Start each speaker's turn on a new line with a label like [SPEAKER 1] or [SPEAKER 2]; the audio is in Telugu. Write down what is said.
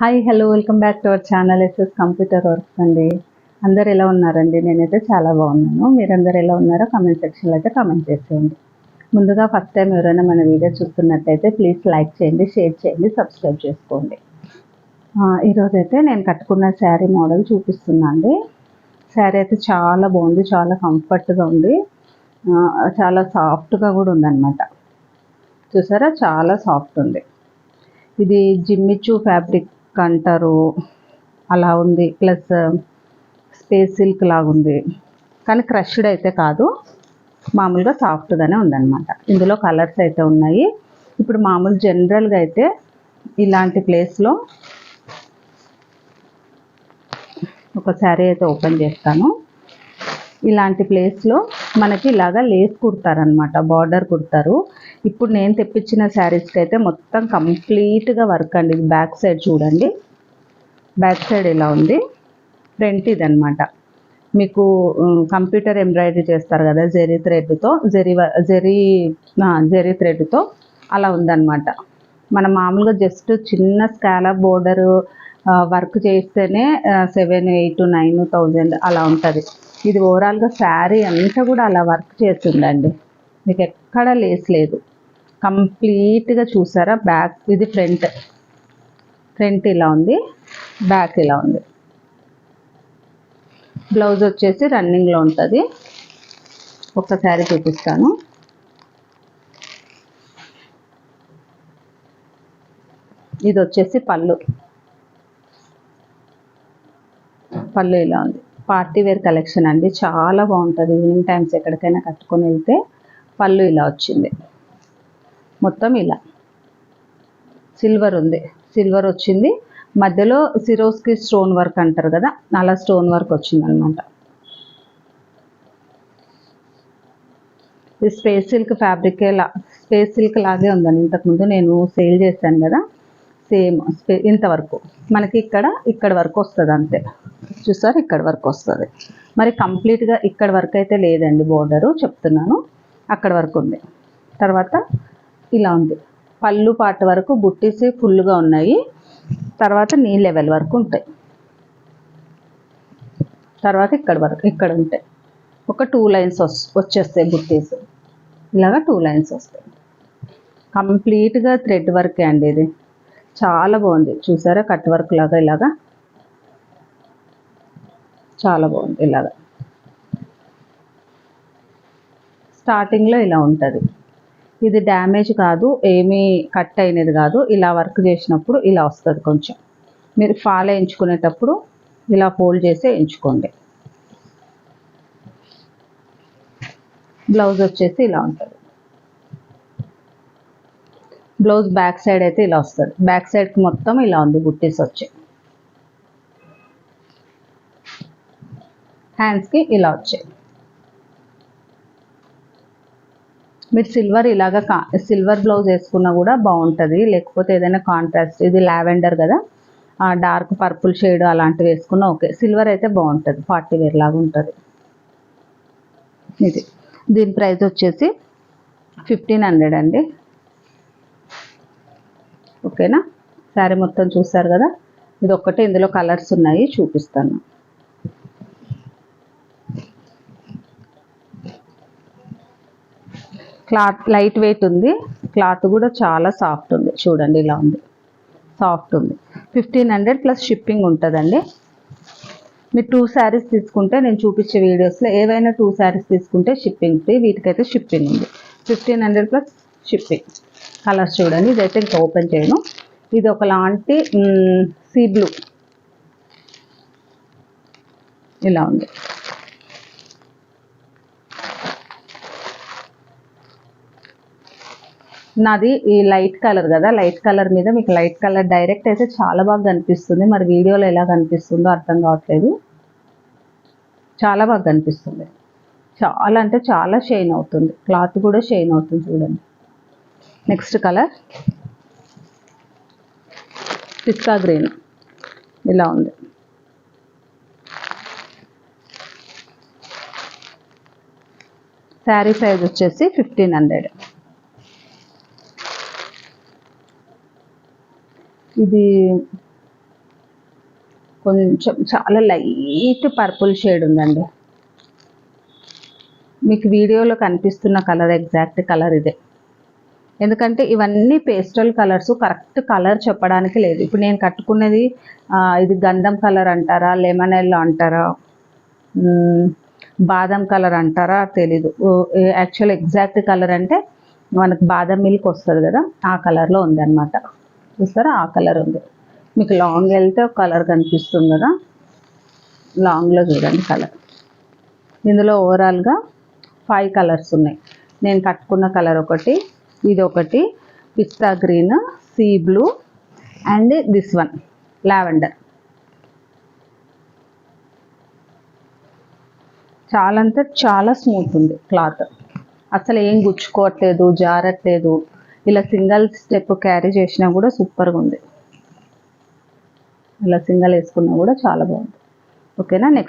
[SPEAKER 1] Hi hello welcome back to our channel SS computer works అండి. అందరు ఎలా ఉన్నారండి? నేనైతే చాలా బాగున్నాను. మీరందరూ ఎలా ఉన్నారో కామెంట్ సెక్షన్లో అయితే కామెంట్ చేసేయండి. ముందుగా ఫస్ట్ టైం ఎవరైనా మన వీడియో చూస్తున్నట్టయితే ప్లీజ్ లైక్ చేయండి, షేర్ చేయండి, సబ్స్క్రైబ్ చేసుకోండి. ఈరోజు అయితే నేను కట్టుకున్న శారీ మోడల్ చూపిస్తున్నా అండి. శారీ అయితే చాలా బాగుంది, చాలా కంఫర్ట్గా ఉంది, చాలా సాఫ్ట్గా కూడా ఉందన్నమాట. చూసారా, చాలా సాఫ్ట్ ఉంది. ఇది జిమ్మిచూ ఫ్యాబ్రిక్ అంటారు, అలా ఉంది. ప్లస్ స్పేస్ సిల్క్ లాగా ఉంది, కానీ క్రష్డ్ అయితే కాదు, మామూలుగా సాఫ్ట్గానే ఉందన్నమాట. ఇందులో కలర్స్ అయితే ఉన్నాయి. ఇప్పుడు మామూలు జనరల్గా అయితే ఇలాంటి ప్లేస్లో ఒక శారీ అయితే ఓపెన్ చేస్తాను. ఇలాంటి ప్లేస్లో మనకి ఇలాగా లేస్ కుడతారనమాట, బార్డర్ కుడతారు. ఇప్పుడు నేను తెప్పించిన శారీస్కి అయితే మొత్తం కంప్లీట్గా వర్క్ అండి. ఇది బ్యాక్ సైడ్ చూడండి, బ్యాక్ సైడ్ ఇలా ఉంది. ఫ్రంట్ ఇదనమాట. మీకు కంప్యూటర్ ఎంబ్రాయిడరీ చేస్తారు కదా జెరీ థ్రెడ్తో, జెరీ థ్రెడ్తో అలా ఉందన్నమాట. మనం మామూలుగా జస్ట్ చిన్న స్కాలప్ బోర్డర్ వర్క్ చేస్తేనే 7, 8, 9,000 అలా ఉంటుంది. ఇది ఓవరాల్గా శారీ అంతా కూడా అలా వర్క్ చేస్తుందండి. మీకు ఎక్కడ లేస్ లేదు, కంప్లీట్గా. చూసారా, బ్యాక్ ఇది ఫ్రంట్ ఇలా ఉంది, బ్యాక్ ఇలా ఉంది. బ్లౌజ్ వచ్చేసి రన్నింగ్లో ఉంటుంది. ఒక్కసారి చూపిస్తాను. ఇది వచ్చేసి పళ్ళు ఇలా ఉంది. పార్టీ వేర్ కలెక్షన్ అండి, చాలా బాగుంటుంది. ఈవినింగ్ టైమ్స్ ఎక్కడికైనా కట్టుకొని వెళ్తే. పళ్ళు ఇలా వచ్చింది, మొత్తం ఇలా సిల్వర్ ఉంది, సిల్వర్ వచ్చింది. మధ్యలో సిరోస్కి స్టోన్ వర్క్ అంటారు కదా, అలా స్టోన్ వర్క్ వచ్చింది అనమాట. ఇది space silk fabric, space silk లాగే ఉందండి. ఇంతకుముందు నేను సేల్ చేశాను కదా, సేమ్ ఇంతవరకు మనకి ఇక్కడ వరకు వస్తుంది అంతే. చూసారు, ఇక్కడ వరకు వస్తుంది. మరి కంప్లీట్గా ఇక్కడ వరకు అయితే లేదండి, బోర్డరు చెప్తున్నాను, అక్కడ వరకు ఉంది. తర్వాత ఇలా ఉంది. పళ్ళు పార్ట్ వరకు బుట్టీస్ ఫుల్గా ఉన్నాయి. తర్వాత నీ లెవెల్ వరకు ఉంటాయి. తర్వాత ఇక్కడ ఉంటాయి. ఒక 2 లైన్స్ వచ్చేస్తాయి బుట్టీస్, ఇలాగా 2 లైన్స్ వస్తాయి. కంప్లీట్గా థ్రెడ్ వర్కే అండి. ఇది చాలా బాగుంది. చూసారా, కట్ వర్క్ లాగా ఇలాగా చాలా బాగుంది. ఇలాగా స్టార్టింగ్లో ఇలా ఉంటుంది. ఇది డ్యామేజ్ కాదు, ఏమీ కట్ అయినది కాదు. ఇలా వర్క్ చేసినప్పుడు ఇలా వస్తుంది. కొంచెం మీరు ఫాల్ వేయించుకునేటప్పుడు ఇలా ఫోల్డ్ చేసి వేయించుకోండి. బ్లౌజ్ వచ్చేసి ఇలా ఉంటుంది. బ్లౌజ్ బ్యాక్ సైడ్ అయితే ఇలా వస్తుంది. బ్యాక్ సైడ్కి మొత్తం ఇలా ఉంది, బుట్టీస్ వచ్చి. హ్యాండ్స్కి ఇలా వచ్చాయి. మీరు సిల్వర్ బ్లౌజ్ వేసుకున్నా కూడా బాగుంటుంది, లేకపోతే ఏదైనా కాంట్రాస్ట్, ఇది లావెండర్ కదా, డార్క్ పర్పుల్ షేడ్ అలాంటివి వేసుకున్నా ఓకే. సిల్వర్ అయితే బాగుంటుంది, పార్టీ వేర్ లాగా ఉంటుంది. దీని ప్రైస్ వచ్చేసి 1500 అండి. ఓకేనా, శారీ మొత్తం చూస్తారు కదా. ఇది ఒక్కటే, ఇందులో కలర్స్ ఉన్నాయి, చూపిస్తాను. క్లాత్ లైట్ వెయిట్ ఉంది, క్లాత్ కూడా చాలా సాఫ్ట్ ఉంది. చూడండి, ఇలా ఉంది, సాఫ్ట్ ఉంది. 1500 ప్లస్ షిప్పింగ్ ఉంటుందండి. మీరు 2 శారీస్ తీసుకుంటే, నేను చూపించే వీడియోస్లో ఏవైనా 2 శారీస్ తీసుకుంటే షిప్పింగ్ ఫ్రీ. వీటికైతే షిప్పింగ్ ఉంది. 1500 ప్లస్ షిప్పింగ్. కలర్స్ చూడండి. ఇదైతే ఇంకా ఓపెన్ చేయను. ఇది ఒకలాంటి సీ బ్లూ ఇలా ఉంది. నాది ఈ లైట్ కలర్ కదా, లైట్ కలర్ మీద మీకు లైట్ కలర్ డైరెక్ట్ అయితే చాలా బాగా కనిపిస్తుంది. మరి వీడియోలో ఎలా కనిపిస్తుందో అర్థం కావట్లేదు. చాలా బాగా కనిపిస్తుంది, చాలా అంటే చాలా షైన్ అవుతుంది. క్లాత్ కూడా షైన్ అవుతుంది. చూడండి, నెక్స్ట్ కలర్ పిస్తా గ్రీన్ ఇలా ఉంది. శారీ ప్రైస్ వచ్చేసి 1500. ఇది కొంచెం చాలా లైట్ పర్పుల్ షేడ్ ఉందండి. మీకు వీడియోలో కనిపిస్తున్న కలర్ ఎగ్జాక్ట్ కలర్ ఇదే. ఎందుకంటే ఇవన్నీ పేస్టల్ కలర్స్, కరెక్ట్ కలర్ చెప్పడానికి లేదు. ఇప్పుడు నేను కట్టుకున్నది ఇది గంధం కలర్ అంటారా, లెమన్ ఎల్లో అంటారా, బాదం కలర్ అంటారా తెలీదు. యాక్చువల్ ఎగ్జాక్ట్ కలర్ అంటే మనకు బాదం మిల్క్ వస్తుంది కదా, ఆ కలర్లో ఉందన్నమాట. చూస్తారా, ఆ కలర్ ఉంది. మీకు లాంగ్ వెళ్తే ఒక కలర్ కనిపిస్తుంది కదా, లాంగ్లో చూడండి కలర్. ఇందులో ఓవరాల్గా 5 కలర్స్ ఉన్నాయి. నేను కట్టుకున్న కలర్ ఒకటి, ఇది ఒకటి, pista green, sea blue and this one lavender. చాలా అంటే చాలా స్మూత్ ఉంది క్లాత్, అసలు ఏం గుచ్చుకోవట్లేదు, జారట్లేదు. ఇలా సింగిల్ స్టెప్ క్యారీ చేసినా కూడా సూపర్గా ఉంది. ఇలా సింగిల్ వేసుకున్నా కూడా చాలా బాగుంది. ఓకేనా. నెక్స్ట్